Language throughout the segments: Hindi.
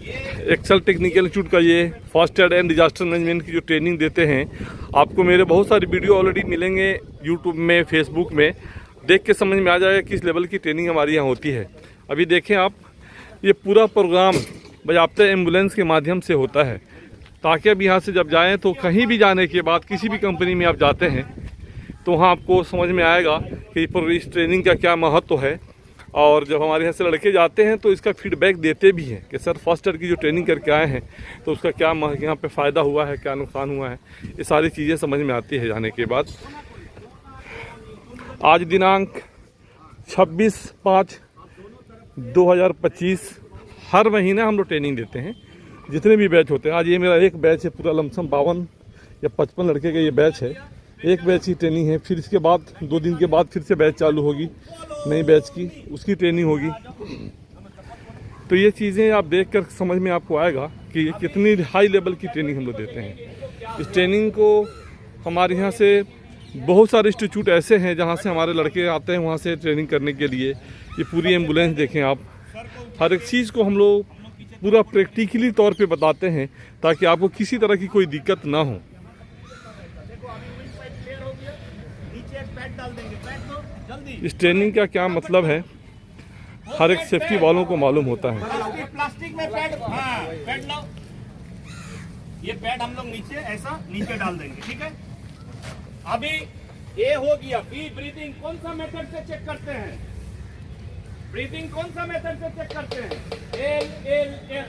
एक्सेल टेक्निकल इंस्टीट्यूट का ये first aid and disaster management की जो ट्रेनिंग देते हैं, आपको मेरे बहुत सारे वीडियो ऑलरेडी मिलेंगे यूट्यूब में, फेसबुक में, देख के समझ में आ जाएगा किस लेवल की ट्रेनिंग हमारी यहाँ होती है। अभी देखें आप, ये पूरा प्रोग्राम बजाते एम्बुलेंस के माध्यम से होता है, ताकि अब यहाँ से जब जाएँ तो कहीं भी जाने के बाद किसी भी कंपनी में आप जाते हैं तो वहाँ आपको समझ में आएगा कि इस ट्रेनिंग का क्या महत्व है। और जब हमारे यहाँ से लड़के जाते हैं तो इसका फीडबैक देते भी हैं कि सर फर्स्ट एड की जो ट्रेनिंग करके आए हैं तो उसका क्या यहाँ पे फ़ायदा हुआ है, क्या नुकसान हुआ है, ये सारी चीज़ें समझ में आती है जाने के बाद। आज दिनांक 26/5/2025, हर महीने हम लोग ट्रेनिंग देते हैं जितने भी बैच होते हैं। आज ये मेरा एक बैच है, पूरा लमसम 52 या 55 लड़के का ये बैच है, एक बैच की ट्रेनिंग है। फिर इसके बाद 2 दिन के बाद फिर से बैच चालू होगी, नई बैच की, उसकी ट्रेनिंग होगी। तो ये चीज़ें आप देखकर समझ में आपको आएगा कि ये कितनी हाई लेवल की ट्रेनिंग हम लोग देते हैं। इस ट्रेनिंग को हमारे यहाँ से बहुत सारे इंस्टीट्यूट ऐसे हैं जहाँ से हमारे लड़के आते हैं वहाँ से ट्रेनिंग करने के लिए। ये पूरी एम्बुलेंस देखें आप, हर एक चीज़ को हम लोग पूरा प्रैक्टिकली तौर पे बताते हैं ताकि आपको किसी तरह की कोई दिक्कत ना हो। इस ट्रेनिंग का क्या मतलब है, हर एक सेफ्टी वालों को मालूम होता है। प्लास्टिक में पैड, हाँ, पैड लाओ। ये पैड हम लोग नीचे डाल देंगे, ठीक है। अभी ए हो गया, बी ब्रीदिंग कौन सा मेथड से चेक करते हैं? ब्रीदिंग कौन सा मेथड से चेक करते हैं? L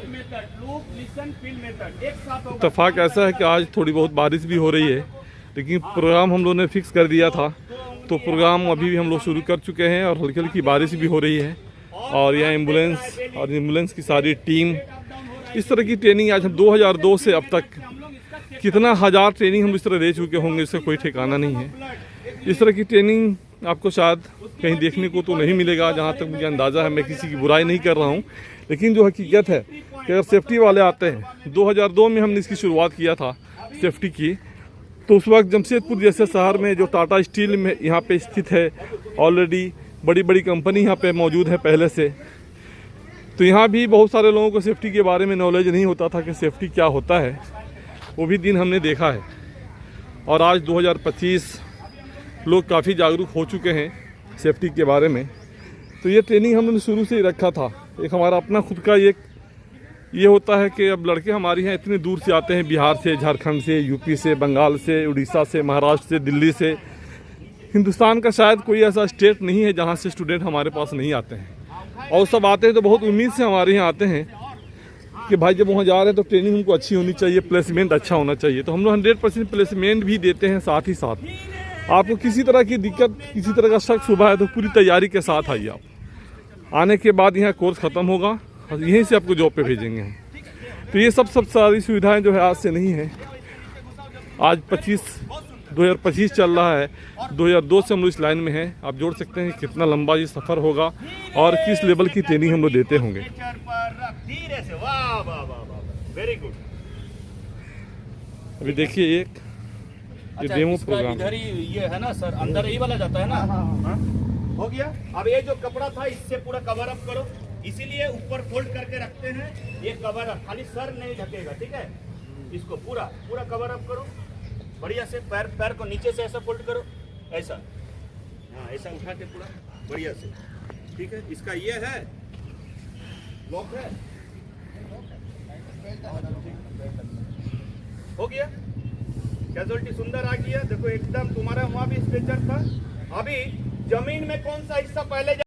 method, loop, listen, feel method, एक साथ होगा। इत्तेफाक ऐसा है कि आज थोड़ी बहुत बारिश भी हो रही है, लेकिन प्रोग्राम हम लोगों ने फिक्स कर दिया था तो प्रोग्राम अभी भी हम लोग शुरू कर चुके हैं और हल्की हल्की बारिश भी हो रही है। और यहाँ एम्बुलेंस की सारी टीम, इस तरह की ट्रेनिंग आज हम 2002 से अब तक कितना हज़ार ट्रेनिंग हम इस तरह दे चुके होंगे, इसका कोई ठिकाना नहीं है। इस तरह की ट्रेनिंग आपको शायद कहीं देखने को तो नहीं मिलेगा, जहाँ तक मुझे अंदाज़ा है। मैं किसी की बुराई नहीं कर रहा हूँ, लेकिन जो हकीकत है कि अगर सेफ्टी वाले आते हैं, 2002 में हमने इसकी शुरुआत किया था सेफ्टी की, तो उस वक्त जमशेदपुर जैसे शहर में जो टाटा स्टील में यहाँ पे स्थित है, ऑलरेडी बड़ी बड़ी कंपनी यहाँ पे मौजूद है पहले से, तो यहाँ भी बहुत सारे लोगों को सेफ्टी के बारे में नॉलेज नहीं होता था कि सेफ्टी क्या होता है। वो भी दिन हमने देखा है और आज 2025 लोग काफ़ी जागरूक हो चुके हैं सेफ्टी के बारे में। तो ये ट्रेनिंग हमने शुरू से ही रखा था। एक हमारा अपना खुद का ये होता है कि अब लड़के हमारे यहाँ इतने दूर से आते हैं, बिहार से, झारखंड से, यूपी से, बंगाल से, उड़ीसा से, महाराष्ट्र से, दिल्ली से। हिंदुस्तान का शायद कोई ऐसा स्टेट नहीं है जहाँ से स्टूडेंट हमारे पास नहीं आते हैं, और सब आते हैं तो बहुत उम्मीद से हमारे यहाँ आते हैं कि भाई जब वहाँ जा रहे हैं तो ट्रेनिंग उनको अच्छी होनी चाहिए, प्लेसमेंट अच्छा होना चाहिए। तो हम लोग 100% प्लेसमेंट भी देते हैं। साथ ही साथ आपको किसी तरह की दिक्कत, किसी तरह का शक शुबा है तो पूरी तैयारी के साथ आइए। आप आने के बाद यहाँ कोर्स ख़त्म होगा और यहीं से आपको जॉब पे भेजेंगे हम। तो ये सब सारी सुविधाएं जो है आज से नहीं है। आज 2025 चल रहा है, 2002 से हम लोग इस लाइन में हैं। आप जोड़ सकते हैं कितना लंबा ये सफ़र होगा और किस लेवल की ट्रेनिंग हम लोग देते होंगे। Very good. अभी देखिए ये डेमो प्रोग्राम इधर ही ये है ना सर, अंदर ही वाला जाता है ना। हाँ। हो गया। अब ये जो कपड़ा था इससे पूरा कवर अप करो, इसीलिए ऊपर फोल्ड करके रखते हैं। ये कवर अप, खाली सर नहीं ढकेगा, ठीक है। इसको पूरा कवर अप करो बढ़िया से। पैर को नीचे से ऐसा फोल्ड करो, ऐसा, हाँ ऐसा उठा के पूरा बढ़िया से, ठीक है। इसका ये है लॉक है, हो गया। कैजुअलिटी सुंदर आ गया। देखो एकदम तुम्हारा वहाँ भी स्ट्रेचर था। अभी जमीन में कौन सा हिस्सा पहले